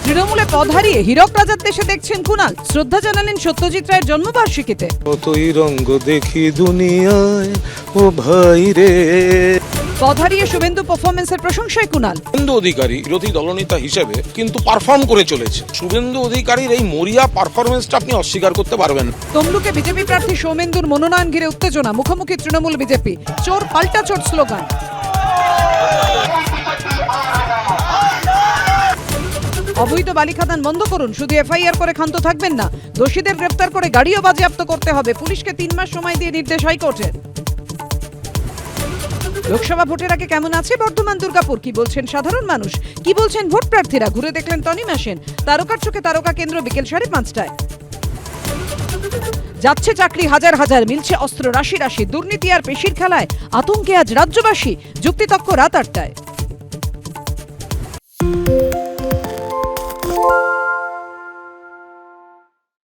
তৃণমূলে পদ হারিয়ে হীরক রাজার দেশে দেখছেন কুণাল। শ্রদ্ধা জানালেন সত্যজিৎ রায়ের জন্মবার্ষিকীতে। কতই রঙ্গ দেখি দুনিয়ায় ও ভাই রে। পদ হারিয়ে শুভেন্দু পারফরমেন্সের প্রশংসায় কুণাল। শুভেন্দু অধিকারী বিরোধী দলনেতা হিসেবে কিন্তু পারফর্ম করে চলেছে। শুভেন্দু অধিকারীর এই মরিয়া পারফরমেন্সটা আপনি অস্বীকার করতে পারবেন না। তমলুকে বিজেপি প্রার্থী সৌমেন্দুর মনোনয়ন ঘিরে উত্তেজনা, মুখোমুখি তৃণমূল বিজেপি। চোর পাল্টা চোর স্লোগান। অবৈধ বালি খাদান বন্ধ করুন, শুধু এফআইআর করে ক্ষান্ত থাকবেন না, দোষীদের গ্রেপ্তার করে গাড়িও বাজেয়াপ্ত করতে হবে। পুলিশকে 3 মাস সময় দিয়ে নির্দেশ হাইকোর্টের। লোকসভা ভোটের আগে কেমন আছে বর্ধমান দুর্গাপুর, কি বলছেন সাধারণ মানুষ, কি বলছেন ভোট প্রার্থীরা, ঘুরে দেখলেন তনিমা সেন। তারকার চোখে তারকা কেন্দ্র বিকেল 5:30টায়। যাচ্ছে চাকরি হাজার হাজার, মিলছে অস্ত্র রাশি রাশি, দুর্নীতি আর পেশির খেলায় আতঙ্কে আজ রাজ্যবাসী। যুক্তিতক্ক রাত 8টায়।